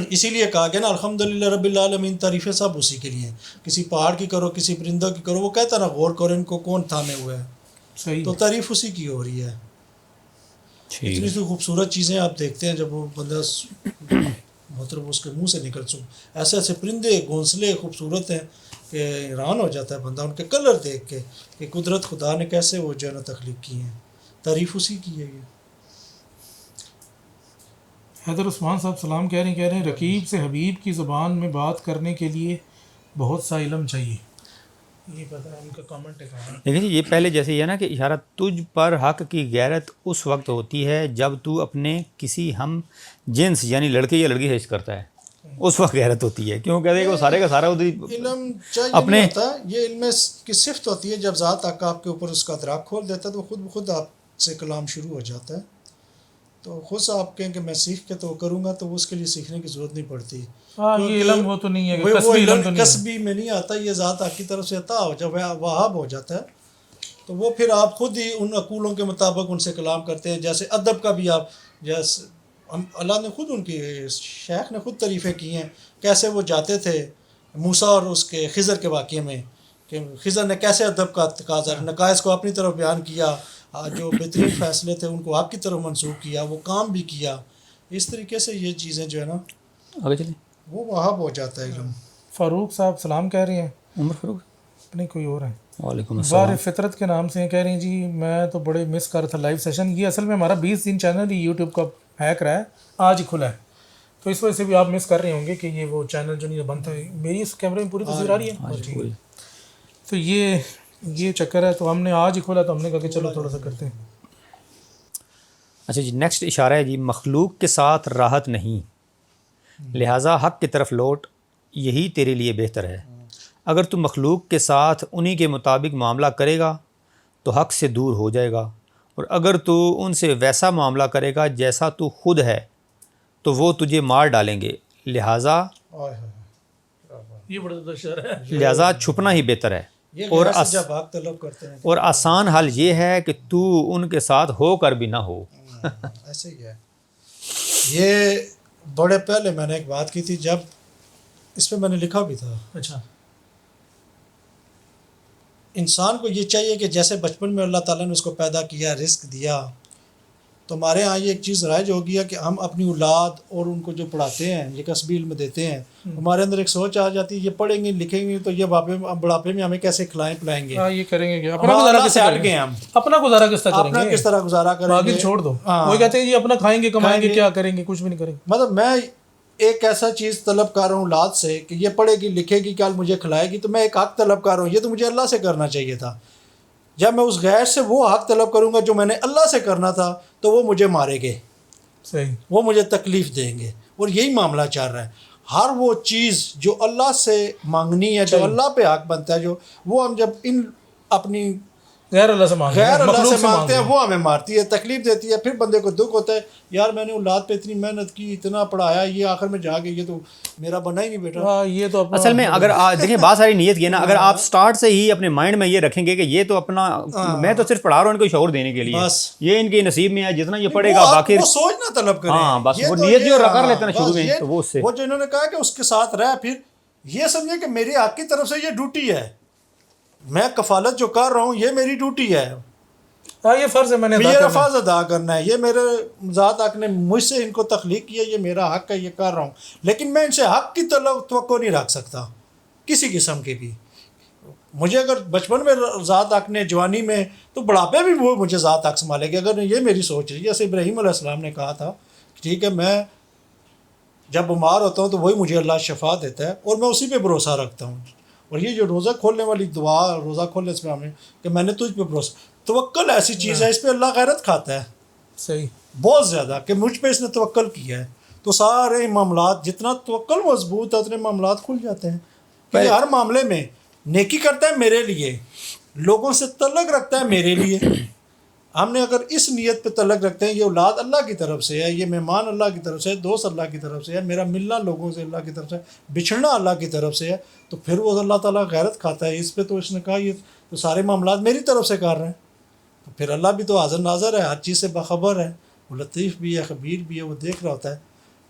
اسی لیے کہا گیا نا الحمدللہ رب العالمین, تعریفیں سب اسی کے لیے. کسی پہاڑ کی کرو, کسی پرندوں کی کرو, وہ کہتا نا غور کرو ان کو کون تھامے ہوئے ہے, صحیح. تو تعریف اسی کی ہو رہی ہے. اتنی سی خوبصورت چیزیں آپ دیکھتے ہیں جب وہ بندہ مطلب اس کے منہ سے نکل ایسے ایسے پرندے گھونسلے خوبصورت ہیں کہ حیران ہو جاتا ہے بندہ ان کے کلر دیکھ کے کہ قدرت خدا نے کیسے وہ جو ہے نا تخلیق کی ہیں. تعریف اسی کی ہے. یہ حیدر عثمان صاحب سلام کہہ رہے ہیں رقیب سے حبیب کی زبان میں بات کرنے کے لیے بہت سا علم چاہیے. یہ پتہ ہے ان کا کامنٹ ہے کہاں. لیکن یہ پہلے جیسے یہ نا کہ اشارہ تجھ پر حق کی غیرت اس وقت ہوتی ہے جب تو اپنے کسی ہم جنس یعنی لڑکے یا لڑکی سے عشق کرتا ہے, اس وقت غیرت ہوتی ہے. کیوں کہتے ہیں کہ وہ سارے کا سارا علم چاہیے اپنے نہیں ہوتا, یہ علم کی صفت ہوتی ہے. جب ذات آقا آپ کے اوپر اس کا ادراک کھول دیتا ہے تو خود بخود آپ سے کلام شروع ہو جاتا ہے. تو خود سے آپ کہیں کہ میں سیکھ کے تو کروں گا, تو اس کے لیے سیکھنے کی ضرورت نہیں پڑتی. یہ علم وہ تو نہیں ہے, وہ علم کسبی میں نہیں آتا, یہ ذات آپ کی طرف سے عطا ہو جب وہاب ہو جاتا ہے تو وہ پھر آپ خود ہی ان اقولوں کے مطابق ان سے کلام کرتے ہیں. جیسے ادب کا بھی آپ, جیسے اللہ نے خود ان کی شیخ نے خود تعریفیں کی ہیں کیسے وہ جاتے تھے موسیٰ اور اس کے خضر کے واقعے میں, کہ خضر نے کیسے ادب کا تقاضا نقائص کو اپنی طرف بیان کیا, جو بہترین فیصلے تھے ان کو آپ کی طرف منسوخ کیا, وہ کام بھی کیا. اس طریقے سے یہ چیزیں جو ہے نا آگے چلیں. وہ وہاب ہو جاتا ہے علم. فاروق صاحب سلام کہہ رہے ہیں. عمر فاروق نہیں کوئی اور ہے. وعلیکم السلام. بار فطرت کے نام سے کہہ رہے ہیں جی میں تو بڑے مس کر رہا تھا لائیو سیشن. یہ اصل میں ہمارا 20 دن چینل ہی یوٹیوب کا ہیک رہا ہے, آج ہی کھلا ہے, تو اس وجہ سے بھی آپ مس کر رہے ہوں گے کہ یہ وہ چینل جو نہیں بنتا ہے. میری اس کیمرے میں پوری تصویر آ رہی ہے. تو یہ چکر ہے, تو ہم نے آج ہی کھولا تو ہم نے کہا کہ چلو تھوڑا سا کرتے ہیں. اچھا جی, نیکسٹ اشارہ ہے جی مخلوق کے ساتھ راحت نہیں, لہٰذا حق کی طرف لوٹ, یہی تیرے لیے بہتر ہے. اگر تو مخلوق کے ساتھ انہی کے مطابق معاملہ کرے گا تو حق سے دور ہو جائے گا, اور اگر تو ان سے ویسا معاملہ کرے گا جیسا تو خود ہے تو وہ تجھے مار ڈالیں گے. لہٰذا چھپنا ہی بہتر ہے, اور آسان حل یہ ہے کہ تو ان کے ساتھ ہو کر بھی نہ ہو. ایسے ہی ہے. یہ بڑے پہلے میں نے ایک بات کی تھی, جب اس پہ میں نے لکھا بھی تھا. اچھا, انسان کو یہ چاہیے کہ جیسے بچپن میں اللہ تعالیٰ نے اس کو پیدا کیا, رزق دیا, تو ہمارے ہاں یہ ایک چیز رائج ہو گیا کہ ہم اپنی اولاد اور ان کو جو پڑھاتے ہیں, یہ کسبی علم دیتے ہیں, ہمارے اندر ایک سوچ آ جاتی ہے یہ پڑھیں گے لکھیں گے تو یہ بڑھاپے میں ہمیں کیسے کھلائیں پلائیں گے, یہ کریں گے اپنا گزارا کس طرح کریں گے, ہم اپنا گزارا کس طرح کریں گے, کس طرح گزارا کریں گے, چھوڑ دو. وہ کہتے ہیں یہ اپنا کھائیں گے کمائیں گے, کیا کریں گے, کچھ بھی نہیں کریں گے. مطلب میں ایک ایسا چیز طلب کر رہا ہوں اولاد سے کہ یہ پڑھے گی لکھے گی کیا مجھے کھلائے گی, تو میں ایک حق طلب کر رہا ہوں. یہ تو مجھے اللہ سے کرنا چاہیے تھا. جب میں اس غیر سے وہ حق طلب کروں گا جو میں نے اللہ سے کرنا تھا تو وہ مجھے مارے گے, صحیح, وہ مجھے تکلیف دیں گے. اور یہی معاملہ چل رہا ہے. ہر وہ چیز جو اللہ سے مانگنی ہے, جو اللہ پہ حق بنتا ہے, جو وہ ہم جب ان اپنی غیر اللہ سے مانگتے ہیں, غیر اللہ مخلوق سے مانگتے ہیں, وہ ہمیں مارتی ہے, تکلیف دیتی ہے. پھر بندے کو دکھ ہوتا ہے, یار میں نے اولاد پہ اتنی محنت کی, اتنا پڑھایا, یہ آخر میں جا کے یہ تو میرا بنا ہی نہیں بیٹا. ہاں یہ تو اپنا اصل میں اگر دیکھیں بات ساری نیت کی ہے نا, اگر آپ سٹارٹ سے ہی اپنے مائنڈ میں یہ رکھیں گے کہ یہ تو اپنا, میں تو صرف پڑھا رہا ہوں ان کو شعور دینے کے لیے, بس یہ ان کے نصیب میں ہے, جتنا یہ پڑھے گا باقی وہ سوچ نہ طلب کریں. ہاں بس یہ وہ تو نیت یہ- جو کر لیتے ہیں بس شروع میں یہ- تو وہ اس سے وہ جو انہوں نے کہا کہ اس کے ساتھ رہ, پھر یہ سمجھے کہ میری حق کی طرف سے یہ ڈیوٹی ہے, میں کفالت جو کر رہا ہوں یہ میری ڈیوٹی ہے, ہاں یہ فرض ہے میں نے ادا یہ کرنا ہے. فرض ادا کرنا ہے, یہ میرے ذات حق نے مجھ سے ان کو تخلیق کیا, یہ میرا حق ہے, یہ کر رہا ہوں. لیکن میں ان سے حق کی توقع نہیں رکھ سکتا کسی قسم کی بھی. مجھے اگر بچپن میں ذات حق نے, جوانی میں, تو بڑھاپے بھی وہ مجھے ذات حق سنبھالے گی. اگر یہ میری سوچ ہے, جیسے ابراہیم علیہ السلام نے کہا تھا ٹھیک ہے میں جب بیمار ہوتا ہوں تو وہی مجھے اللہ شفا دیتا ہے اور میں اسی پہ بھروسہ رکھتا ہوں. اور یہ جو روزہ کھولنے والی دعا, روزہ کھولنے سے ہمیں کہ میں نے تجھ پہ بھروسہ, توکل ایسی چیز ہے, اس پہ اللہ غیرت کھاتا ہے صحیح. بہت زیادہ, کہ مجھ پہ اس نے توکل کیا ہے. تو سارے معاملات, جتنا توکل مضبوط ہے اتنے معاملات کھل جاتے ہیں. کہ ہر معاملے میں نیکی کرتا ہے میرے لیے, لوگوں سے تعلق رکھتا ہے میرے لیے. ہم نے اگر اس نیت پہ تعلق رکھتے ہیں, یہ اولاد اللہ کی طرف سے ہے, یہ مہمان اللہ کی طرف سے ہے, دوست اللہ کی طرف سے ہے, میرا ملنا لوگوں سے اللہ کی طرف سے, بچھڑنا اللہ کی طرف سے ہے, تو پھر وہ اللہ تعالیٰ غیرت کھاتا ہے اس پہ. تو اس نے کہا یہ تو سارے معاملات میری طرف سے کر رہے ہیں, تو پھر اللہ بھی تو حاضر ناظر ہے, ہر چیز سے باخبر ہے, وہ لطیف بھی ہے, خبیر بھی ہے, وہ دیکھ رہا ہوتا ہے.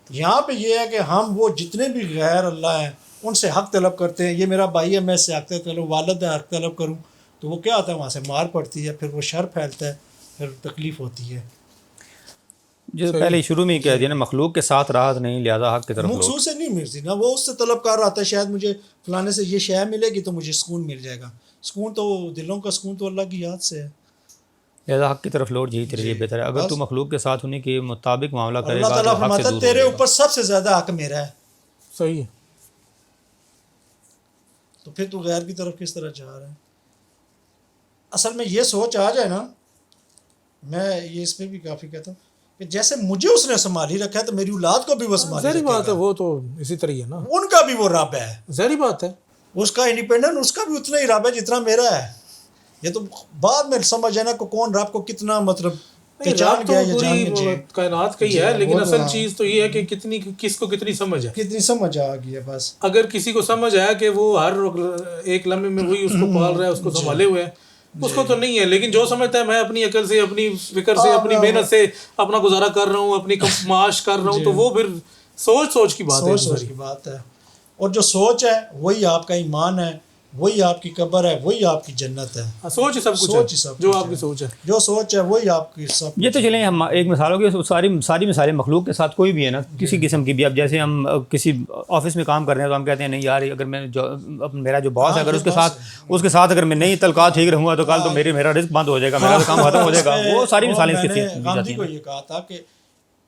یہاں پہ یہ ہے کہ ہم وہ جتنے بھی غیر اللہ ہیں ان سے حق طلب کرتے ہیں. یہ میرا بھائی ہے, میں اس سے حق طلب کروں, والد ہے حق طلب کروں, تو وہ کیا ہوتا ہے, وہاں سے مار پڑتی ہے, پھر وہ شر پھیلتا ہے, پھر تکلیف ہوتی ہے. جو پہلے شروع میں ہی کہہ دیا نا, مخلوق کے ساتھ راحت نہیں, لہذا حق کی طرف لوٹ. مخصوص سے نہیں ملتی نا, وہ اس سے طلب کر رہا تھا شاید مجھے فلانے سے یہ شے ملے گی تو مجھے سکون مل جائے گا. سکون تو دلوں کا سکون تو اللہ کی یاد سے ہے. لہذا حق کی طرف لوٹ, یہی تیرے لیے بہتر ہے. اگر تو مخلوق کے ساتھ ہونے کے مطابق معاملہ کرے اللہ گا تعالیٰ تو حق سے فرماتا دور ہے تیرے ہو جائے گا. اوپر سب سے زیادہ حق میرا ہے. صحیح ہے. تو پھر تو غیر کی طرف کس طرح جا رہا ہے. اصل میں یہ سوچ آ جائے نا, میں یہ اس پہ بھی کافی کہتا ہوں کہ جیسے مجھے اس نے سنبھالی رکھا ہے تو میری اولاد کو بھی وہ سنبھالی ظاہری بات ہے, رکھے گا. وہ تو اسی طرح ہی ہے نا, ان کا بھی وہ رب ہے, ظاہری بات ہے. اس کا انڈیپینڈنٹ, اس کا بھی اتنا ہی رب ہے جتنا میرا ہے. یہ تو بعد میں سمجھ ہے نا کہ کون رب کو کتنا مطلب پہچان رات تو گیا یا جان پوری میں کائنات کا ہی ہے, لیکن اصل چیز تو یہ ہے کہ کتنی کس کو کتنی سمجھ ہے. کتنی سمجھ آ گئی ہے بس. اگر کسی کو سمجھ آیا کہ وہ ہر ایک لمحے میں وہی اس کو پال رہا ہے, اس کو سنبھالے ہوئے ہے, اس کو تو نہیں ہے. لیکن جو سمجھتا ہے میں اپنی عقل سے, اپنی فکر سے, اپنی محنت سے اپنا گزارا کر رہا ہوں, اپنی معاش کر رہا ہوں, تو وہ پھر سوچ کی بات ہے. سوچ کی بات ہے. اور جو سوچ ہے وہی آپ کا ایمان ہے, وہی آپ کی قبر ہے, وہی آپ کی جنت ہے. سوچ ہی سب کچھ سوچ ہی ہے, سب جو کچھ آپ کی سوچ ہے. جو سوچ ہے وہی آپ کی سب. یہ تو چلیں ہم ایک مثال ہوگی, ساری مثالیں مخلوق کے ساتھ کوئی بھی ہے نا, کسی قسم کی بھی. اب جیسے ہم کسی آفس میں کام کر رہے ہیں تو ہم کہتے ہیں نہیں یار, اگر میں میرا جو باس ہے اگر اس کے ساتھ اگر میں نہیں تلقات ٹھیک رہوں گا تو کل تو میرا رزق بند ہو جائے گا, میرا تو کام ختم ہو جائے گا. وہ ساری مثالیں اس کی گاندھی کو یہ کہا تھا کہ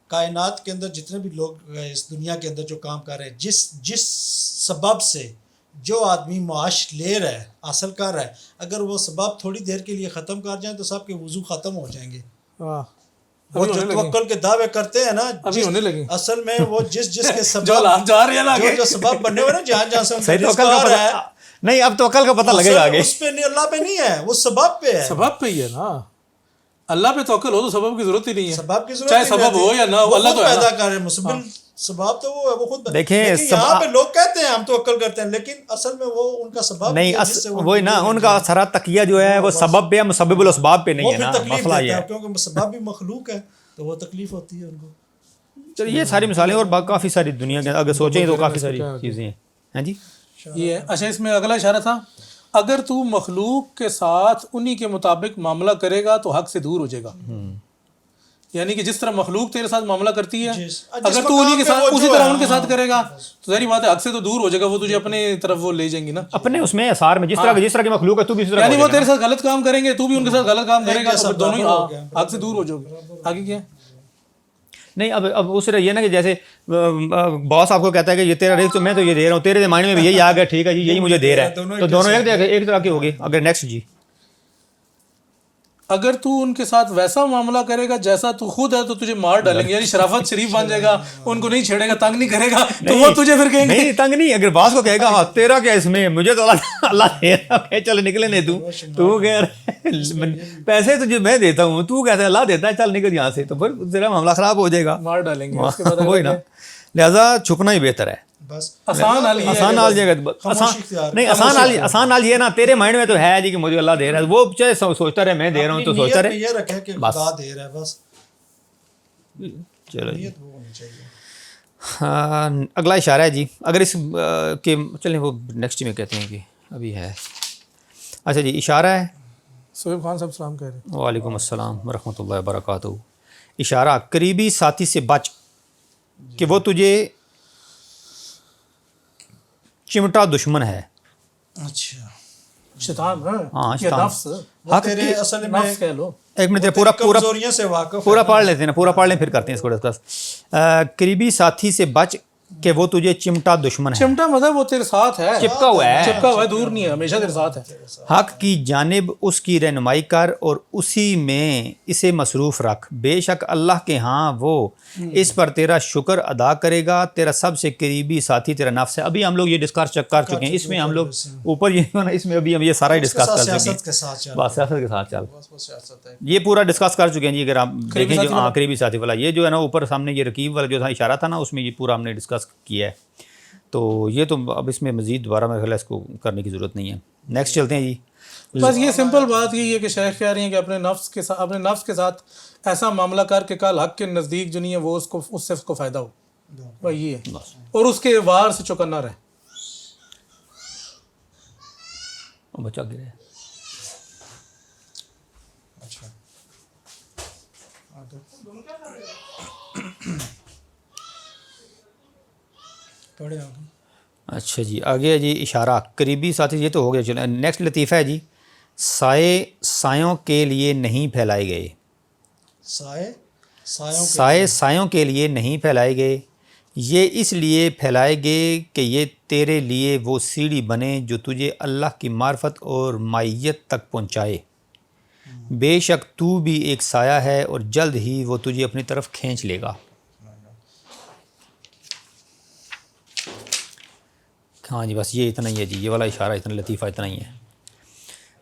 کائنات کے اندر جتنے بھی لوگ اس دنیا کے اندر جو کام کر رہے ہیں, جس سبب سے جو آدمی معاش لے رہا ہے, حاصل کر رہا ہے, اگر وہ سبب تھوڑی دیر کے لیے ختم کر جائیں تو سب کے وضو ختم ہو جائیں گے. وہ جو توکل کے دعوے کرتے ہیں نا, ابھی ہونے لگے اصل میں وہ جس کے سبب جا رہے ہیں نا, جو سبب بننے ہوئے نا, جہاں سے نہیں, اب توکل کا پتہ لگے گا آگے. اس پہ نہیں, اللہ پہ نہیں ہے, وہ سبب پہ ہے. سبب پہ ہی ہے نا. اللہ پہ توکل ہو تو سبب کی ضرورت ہی نہیں ہے. سبب کی ضرورت چاہے سبب ہو یا نہ ہو, اللہ تو پیدا کر رہے ہیں. مسبل سبب تو وہ ہے, وہ خود. دیکھیں یہاں پہ لوگ کہتے ہیں ہم توکل کرتے ہیں, لیکن اصل میں وہ ان کا سبب نہیں, وہی نا, ان کا سارا تقیہ جو ہے وہ سبب پہ ہے, مسبب الاسباب پہ نہیں ہے نا. مسئلہ یہ ہے کیونکہ سبب بھی مخلوق ہے تو وہ تکلیف ہوتی ہے ان کو. چلیے, یہ ساری مثالیں اور کافی ساری دنیا کے اگر سوچیں تو کافی ساری چیزیں ہیں. ہاں جی, یہ اچھا, اس میں اگلا اشارہ تھا, اگر تو مخلوق کے ساتھ انہی کے مطابق معاملہ کرے گا تو حق سے دور ہو جائے گا. یعنی کہ جس طرح مخلوق تیرے ساتھ معاملہ کرتی ہے, اگر تو انہی کے ساتھ اسی طرح ان کے ساتھ کرے گا تو ظاہری بات ہے حق سے تو دور ہو جائے گا, وہ تجھے اپنے طرف وہ لے جائیں گی نا, اپنے اس میں اثار میں. جس طرح کی مخلوق ہے تو بھی اسی طرح, یعنی وہ تیرے ساتھ غلط کام کریں گے, تو بھی ان کے ساتھ غلط کام کرے گا, تو دونوں ہی حق سے دور ہو جاؤ گے. آگے کیا نہیں, اب اس طرح یہ نا کہ جیسے باس آپ کو کہتا ہے کہ یہ تیرا رزق میں تو یہ دے رہا ہوں, تیرے مائنڈ میں بھی یہی آ گیا, ٹھیک ہے جی یہی مجھے دے رہا ہے, تو دونوں ایک طرح کے ہو گئے. اگر نیکسٹ جی, اگر تو ان کے ساتھ ویسا معاملہ کرے گا جیسا تو خود ہے تو تجھے مار ڈالیں گے، یعنی شرافت شریف بن جائے گا، ان کو نہیں چھیڑے گا، تنگ نہیں کرے گا تو وہ تجھے پھر کہیں گے نہیں تنگ نہیں، اگر بعض کو کہے گا ہاں تیرا کیا اس میں، مجھے تو اللہ دے رہا ہے، چل نکلے نہیں تو کہہ رہا پیسے تو جو میں دیتا ہوں تو کہتا ہے اللہ دیتا ہے چل نکل یہاں سے، تو پھر تیرا معاملہ خراب ہو جائے گا، مار ڈالیں گے، اس کے بعد وہی نا، لہٰذا چھپنا ہی بہتر ہے، بس آسان حال یہ ہے آسان حال جائے گا، نہیں آسان حال یہ نا تیرے مائنڈ میں تو ہے جی کہ مجھے اللہ دے رہا ہے، وہ چاہے سوچتا رہے میں دے رہا ہوں تو سوچتا رہے، یہ رکھے کہ خدا دے رہا ہے، بس چلو جی۔ نیت وہ ہونی چاہیے۔ ہاں اگلا اشارہ ہے جی، اگر اس کے چلیں وہ نیکسٹ میں کہتے ہیں کہ ابھی ہے، اچھا جی اشارہ ہے، سہیب خان صاحب السلام کہہ رہے ہیں۔ وعلیکم السلام ورحمۃ اللہ وبرکاتہ، اشارہ قریبی ساتھی سے بچ کہ وہ تجھے چمٹا دشمن ہے، اچھا شیطان، ہاں ہاں شیطان، نفس، وہ تیرے اصل میں نفس کہہ لو، ایک منٹ پورا کمزوریوں سے واقف پورا پڑھ لیتے ہیں نا، پورا پڑھ لیں پھر کرتے ہیں اس کو ڈسکس۔ قریبی ساتھی سے بچ کہ وہ تجھے چمٹا دشمن ہے، چمٹا مطلب وہ تیرے ساتھ ہے، چپکا ہوا ہے، چپکا ہوا ہے، دور نہیں ہے، ہمیشہ تیرے ساتھ ہے۔ حق کی جانب اس کی رہنمائی کر اور اسی میں اسے مصروف رکھ، بے شک اللہ کے ہاں وہ اس پر تیرا شکر ادا کرے گا، تیرا سب سے قریبی ساتھی تیرا نفس ہے۔ ابھی ہم لوگ یہ ڈسکس کر چکے ہیں، اس میں ہم لوگ اوپر یہ اس میں ابھی ہم یہ سارا ہی ڈسکس کر چکے ہیں، سیاست کے ساتھ چل، بس سیاست کے ساتھ چل، بس وہ سیاست ہے۔ یہ پورا ڈسکس کر چکے ہیں جی، اگر آپ دیکھیں جو ہاں قریبی ساتھی والا یہ جو ہے نا اوپر سامنے یہ رقیب والا جو تھا اشارہ تھا نا، اس میں یہ پورا ہم نے ڈسکس کیا ہے، تو یہ تو اب اس میں مزید دوبارہ میرے خیال ہے اس کو کرنے کی ضرورت نہیں ہے۔ نیکسٹ چلتے ہیں جی، بس یہ سمپل بات یہی ہے کہ شیخ کہہ رہی ہیں کہ اپنے نفس کے ساتھ ایسا معاملہ کر کہ کل حق کے نزدیک جو نہیں ہے وہ اس سے اس کو فائدہ ہو، بھائی یہ ہے، اور اس کے وار سے چوکنا رہے۔ بچہ گرے اچھا پڑھے آگے۔ اچھا جی آگے ہے جی اشارہ قریبی ساتھی، یہ تو ہو گیا، چلو نیکسٹ لطیفہ ہے جی، سائے سایوں کے لیے نہیں پھیلائے گئے، سائے سایوں کے لیے نہیں پھیلائے گئے، یہ اس لیے پھیلائے گئے کہ یہ تیرے لیے وہ سیڑھی بنے جو تجھے اللہ کی معرفت اور معیت تک پہنچائے، بے شک تو بھی ایک سایہ ہے اور جلد ہی وہ تجھے اپنی طرف کھینچ لے گا۔ ہاں جی بس یہ اتنا ہی ہے جی، یہ والا اشارہ اتنا لطیفہ اتنا ہی ہے،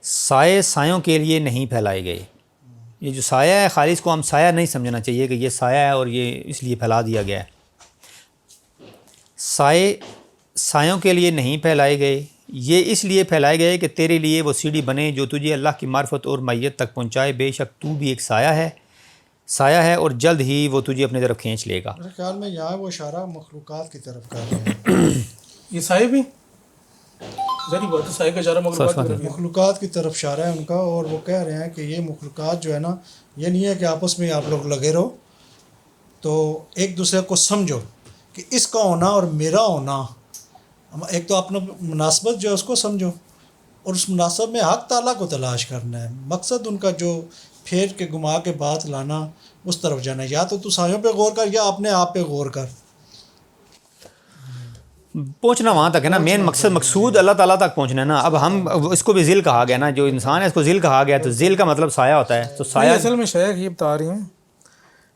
سائے سایوں کے لیے نہیں پھیلائے گئے، یہ جو سایہ ہے خالی اس کو ہم سایہ نہیں سمجھنا چاہیے کہ یہ سایہ ہے اور یہ اس لیے پھیلا دیا گیا ہے، سائے سایوں کے لیے نہیں پھیلائے گئے، یہ اس لیے پھیلائے گئے کہ تیرے لیے وہ سیڑھی بنے جو تجھے اللہ کی معرفت اور معیت تک پہنچائے، بے شک تو بھی ایک سایہ ہے اور جلد ہی وہ تجھے اپنی طرف کھینچ لے گا۔ میرے خیال میں یہاں وہ اشارہ مخلوقات کی طرف کر رہے ہیں، یہ سائے بھی ذری بات ہے، سائے کا اشارہ مخلوقات کی طرف ہے۔ مخلوقات کی طرف اشارہ ہے ان کا، اور وہ کہہ رہے ہیں کہ یہ مخلوقات جو ہے نا، یہ نہیں ہے کہ آپس میں آپ لوگ لگے رہو، تو ایک دوسرے کو سمجھو کہ اس کا ہونا اور میرا ہونا، ایک تو اپنا مناسبت جو ہے اس کو سمجھو، اور اس مناسب میں حق تعالیٰ کو تلاش کرنا ہے، مقصد ان کا جو پھیر کے گما کے بات لانا اس طرف جانا ہے، یا تو سایوں پہ غور کر یا اپنے آپ پہ غور کر، پہنچنا وہاں تک ہے نا، مین مقصود اللہ تعالیٰ تک پہنچنا ہے نا۔ اب ہم اس کو بھی ذل کہا گیا نا، جو انسان ہے اس کو ذل کہا گیا، تو ذل کا مطلب سایہ ہوتا ہے، تو سایہ اصل میں شیخ یہ بتا رہی ہیں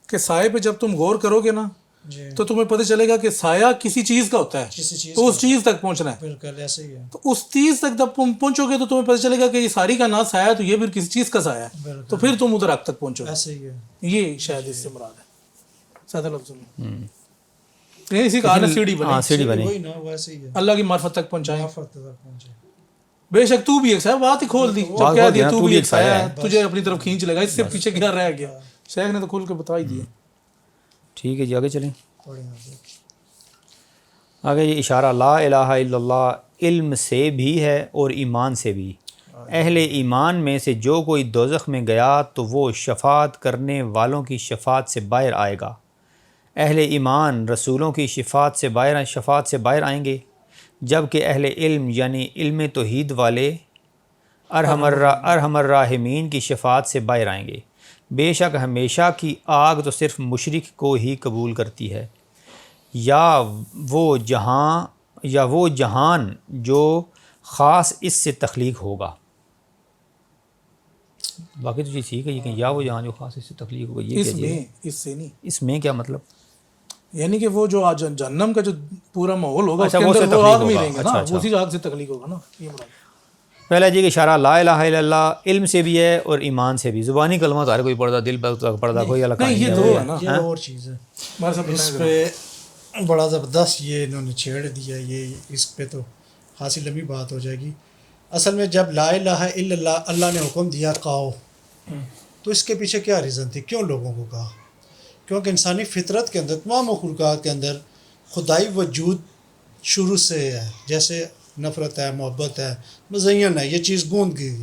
کہ سائے پہ جب تم غور کرو گے نا جی تو تمہیں پتہ چلے گا کہ سایہ کسی چیز کا ہوتا ہے، کسی چیز تو اس چیز تک پہنچنا ہے، بالکل ایسے ہی ہے، تو اس چیز تک جب تم پہنچو گے تو تمہیں پتہ چلے گا کہ یہ ساری کا نام سایہ ہے، تو یہ بھی کسی چیز کا سایہ ہے، بالکل تو پھر تم ادھر حق تک پہنچو گے، ایسے ہی ہے، یہ شاید اس سے مراد ہے سادہ لفظوں میں، یہ اسی کا حال سیڑھی بنے، ہاں سیڑھی بنی، وہی نا ویسے ہی ہے، اللہ کی معرفت تک پہنچائیں، معرفت تک پہنچے، بے شک تو بھی ایک سایہ، بات ہی کھول دی، جب کہہ دیا تو بھی ایک سایہ ہے، تجھے اپنی طرف کھینچ لے گا، اس سے پیچھے کیا رہ گیا، شیخ نے تو کھول کے بتا ہی دیا۔ ٹھیک ہے جی آگے چلیں، پڑھیں آگے۔ آگے یہ اشارہ لا الہ الا اللہ علم سے بھی ہے اور ایمان سے بھی، اہل ایمان میں سے جو کوئی دوزخ میں گیا تو وہ شفاعت کرنے والوں کی شفاعت سے باہر آئے گا، اہل ایمان رسولوں کی شفاعت سے باہر آئیں گے، جبکہ اہل علم یعنی علم توحید والے ارحم الراحمین کی شفاعت سے باہر آئیں گے، بے شک ہمیشہ کی آگ تو صرف مشرک کو ہی قبول کرتی ہے، یا وہ جہان جو خاص اس سے تخلیق ہوگا۔ باقی تو چیز ٹھیک ہے، یہ کہ یا وہ جہاں جو خاص اس سے تخلیق ہوگا، یہ اس کیا میں اس سے نہیں، اس میں کیا مطلب؟ یعنی کہ وہ جو آج جہنم کا جو پورا ماحول ہوگا اس اچھا، کے وہ اندر سے وہ تخلیق آدمی ہوگا۔ رہیں گے نا، اچھا، اچھا۔ اسی آگ سے تخلیق ہوگا نا، یہ مراد۔ پہلا جی کہ اشارہ لا الہ الا اللہ علم سے بھی ہے اور ایمان سے بھی، زبانی کلمہ تو ہر کوئی پڑھتا، دل پر پڑھتا کوئی الگ نہیں، یہ نہیں دو ہے۔ ہے نا، یہ اور چیز ہے، ہمارے ساتھ اس بتائیں پہ بڑا زبردست یہ انہوں نے چھیڑ دیا، یہ اس پہ تو خاصی لمبی بات ہو جائے گی۔ اصل میں جب لا الہ الا اللہ اللہ نے حکم دیا کہو، تو اس کے پیچھے کیا ریزن تھی، کیوں لوگوں کو کہا؟ کیونکہ انسانی فطرت کے اندر، تمام مخلوقات کے اندر خدائی وجود شروع سے ہے، جیسے نفرت ہے، محبت ہے، مزین ہے، یہ چیز گوند گئی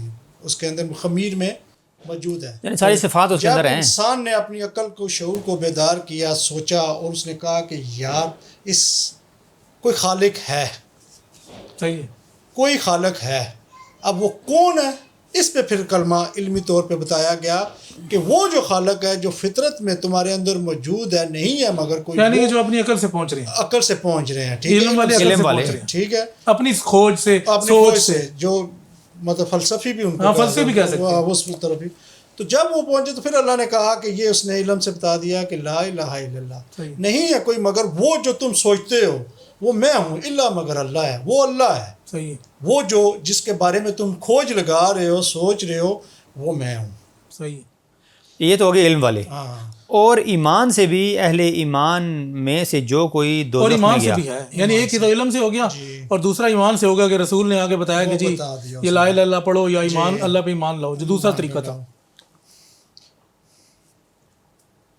اس کے اندر خمیر میں موجود ہے۔ یعنی ساری صفات اس کے اندر جب ہیں۔ انسان نے اپنی عقل کو، شعور کو بیدار کیا، سوچا، اور اس نے کہا کہ یار اس کوئی خالق ہے، صحیح ہے، کوئی خالق ہے، اب وہ کون ہے؟ اس پہ پھر کلمہ علمی طور پہ بتایا گیا کہ وہ جو خالق ہے جو فطرت میں تمہارے اندر موجود ہے، نہیں ہے مگر کوئی یعنی کہ وہ جو اپنی عقل سے پہنچ رہے ہیں، عقل سے پہنچ رہے ہیں، ٹھیک ہے، علم والے عقل سے علم والے، پہنچ رہے ہیں، ٹھیک ہے، اپنی کھوج سے، اپنی سوچ فوج سے، جو مطلب فلسفی بھی ان کو ہاں، فلسفی بھی کہہ سکتے ہیں۔ اس طرف بھی۔ تو جب وہ پہنچے تو پھر اللہ نے کہا کہ یہ اس نے علم سے بتا دیا کہ لا الہ الا اللہ، صحیح۔ نہیں ہے کوئی مگر وہ جو تم سوچتے ہو، وہ میں ہوں، الا مگر اللہ ہے، وہ اللہ ہے، صحیح ہے، وہ جو جس کے بارے میں تم کھوج لگا رہے ہو، سوچ رہے ہو، وہ میں ہوں۔ صحیح ہے، یہ تو ہو گئے علم والے۔ ہاں، اور ایمان سے بھی، اہل ایمان میں سے جو کوئی اور دوزخ میں ایمان سے گیا، بھی ہے، یعنی ایک ہی تو علم سے ہو گیا جی۔ اور دوسرا ایمان سے ہوگا کہ رسول نے آگے بتایا کہ وہ جی بتا دیا یہ لا الہ الا اللہ پڑھو یا ایمان جی۔ اللہ پہ ایمان لاؤ، جو دوسرا طریقہ تھا۔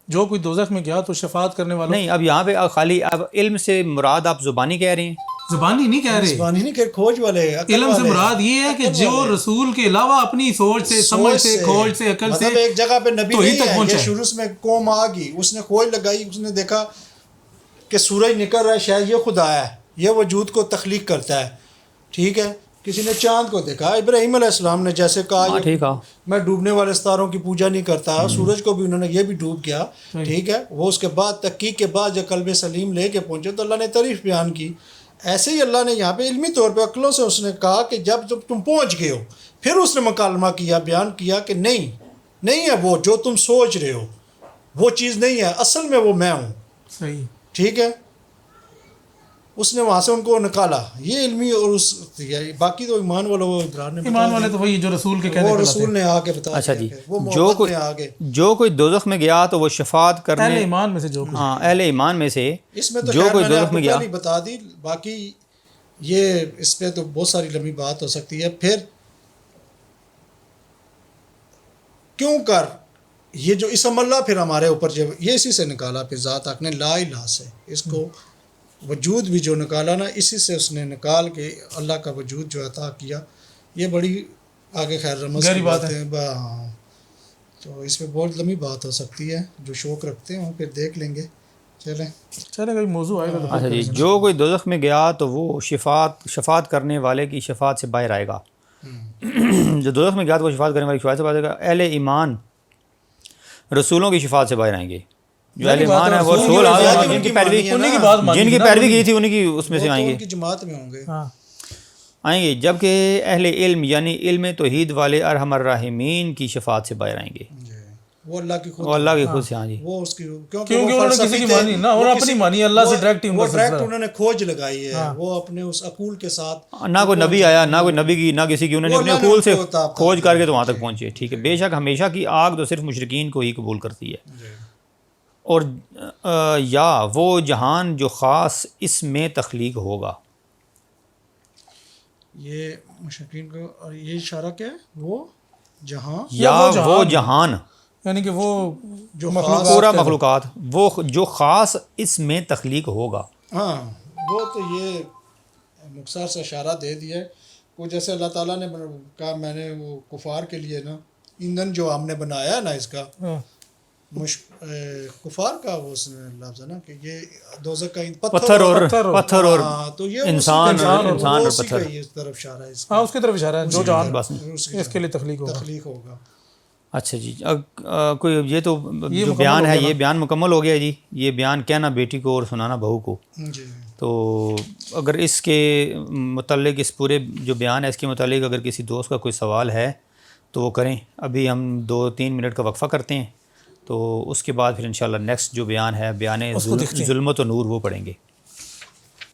جو کوئی دوزخ میں گیا تو شفاعت کرنے والوں، نہیں اب یہاں پہ خالی اب علم سے مراد آپ زبانی کہہ رہے ہیں؟ زبانی نہیں کہہ رہے، زبانی نہیں کہ کھوج والے، عقل علم سے والے، مراد یہ ہے کہ عقل جو والے، رسول کے علاوہ اپنی سوچ سے، سمجھ سے، کھوج سے، عقل سے مطلب ایک جگہ پہ نبی توحید نہیں تک ہے، پہنچا یہ ہے۔ شروع میں قوم آ گئی، اس نے کھوج لگائی، اس نے دیکھا کہ سورج نکل رہا ہے، شاید یہ خدا ہے، یہ وجود کو تخلیق کرتا ہے، ٹھیک ہے۔ کسی نے چاند کو دیکھا، ابراہیم علیہ السلام نے جیسے کہا ہاں، ٹھیک ہے، میں ڈوبنے والے ستاروں کی پوجا نہیں کرتا، سورج کو بھی انہوں نے، یہ بھی ڈوب گیا، ٹھیک ہے۔ وہ اس کے بعد تحقیق کے بعد جب قلب سلیم لے کے پہنچے تو اللہ نے تعریف بیان کی۔ ایسے ہی اللہ نے یہاں پہ علمی طور پہ عقلوں سے اس نے کہا کہ جب تم پہنچ گئے ہو، پھر اس نے مکالمہ کیا، بیان کیا کہ نہیں ہے وہ جو تم سوچ رہے ہو، وہ چیز نہیں ہے، اصل میں وہ میں ہوں، صحیح، ٹھیک ہے۔ اس نے وہاں سے ان کو نکالا، یہ علمی، اور اس باقی تو ایمان والوں وہ ابرار نے ایمان والے تو وہی جو رسول کے کہنے وہ پہ رسول نے آ کے بتا اچھا دیا جی، کہ وہ جو محبت کوئی میں آگے۔ جو کوئی دوزخ میں گیا تو وہ شفاعت اہل کرنے، ایمان میں سے جو کچھ، ہاں اہل ایمان میں سے اس میں تو جو خیر کوئی میں نے آپ دوزخ کو میں گیا، پہلے بتا دی، باقی یہ اس پہ تو بہت ساری لمبی بات ہو سکتی ہے۔ پھر کیوں کر یہ جو اسم اللہ پھر ہمارے اوپر جب یہ اسی سے نکالا، پھر ذات حق نے لا الہ سے اس کو وجود بھی جو نکالا نا، اسی سے اس نے نکال کے اللہ کا وجود جو عطا کیا، یہ بڑی آگے خیر رمز گہری کی بات باتیں، ہاں، تو اس پہ بہت لمبی بات ہو سکتی ہے، جو شوق رکھتے ہیں پھر دیکھ لیں گے، چلیں۔ چلے کوئی موضوع آئے گا تو اچھا جی، جو کوئی دوزخ میں گیا تو وہ شفاعت کرنے والے کی شفاعت سے باہر آئے گا۔ جو دوزخ میں گیا تو وہ شفاعت کرنے والے کی شفاعت سے باہر آئے گا۔ اہل ایمان رسولوں کی شفاعت سے باہر آئیں گے۔ جو اہل ایمان ہے وہ رسول جن کی پیروی کی تھی انہیں کی اس میں سے آئیں گے، ان کی جماعت میں ہوں گے، ہاں، آئیں گے، جبکہ اہل علم یعنی علم توحید والے ارحم الراحمین کی شفاعت سے باہر آئیں گے، وہ اللہ کی خود، وہ اللہ کے خود سے، ہاں جی، وہ اس کی، کیونکہ انہوں نے کسی کی مانی نا، اور اپنی مانی اللہ سے ڈائریکٹ وہ ڈائریکٹ انہوں نے کھوج لگائی ہے، وہ اپنے اس عقول کے ساتھ، نہ کوئی نبی آیا، نہ کوئی نبی کی، نہ کسی کی، انہوں نے اپنے عقول سے کھوج کر کے تو وہاں تک پہنچے، ٹھیک ہے۔ بے شک ہمیشہ کی آگ تو صرف مشرکین کو ہی قبول کرتی ہے، اور یا وہ جہان جو خاص اس میں تخلیق ہوگا، یہ مشرکین کو، اور یہ اشارہ کیا ہے، وہ جہاں یا وہ جہان یعنی کہ وہ جو پورا مخلوقات، وہ جو خاص اس میں تخلیق ہوگا، ہاں، وہ تو یہ مختصر سے اشارہ دے دیا ہے، وہ جیسے اللہ تعالیٰ نے کہا میں نے وہ کفار کے لیے نا ایندھن جو ہم نے بنایا ہے نا، اس کا کفار کا وہ اس نے لفظ ہے نا کہ یہ دوزخ کا پتھر اور ہاں، تو یہ انسان اور اسی کا پتھر، یہ اس طرف اشارہ ہے، اس ہاں اس کی طرف اشارہ ہے، جو جہان بس۔ اس کے لیے تخلیق ہوگا۔ تخلیق ہوگا۔ اچھا جی، کوئی یہ تو جو بیان ہے یہ بیان مکمل ہو گیا جی، یہ بیان کہنا بیٹی کو اور سنانا بہو کو، جی، تو اگر اس کے متعلق، اس پورے جو بیان ہے اس کے متعلق اگر کسی دوست کا کوئی سوال ہے تو وہ کریں. ابھی ہم 2-3 منٹ کا وقفہ کرتے ہیں, تو اس کے بعد پھر انشاءاللہ نیکسٹ جو بیان ہے بیان ظلمت و نور وہ پڑھیں گے.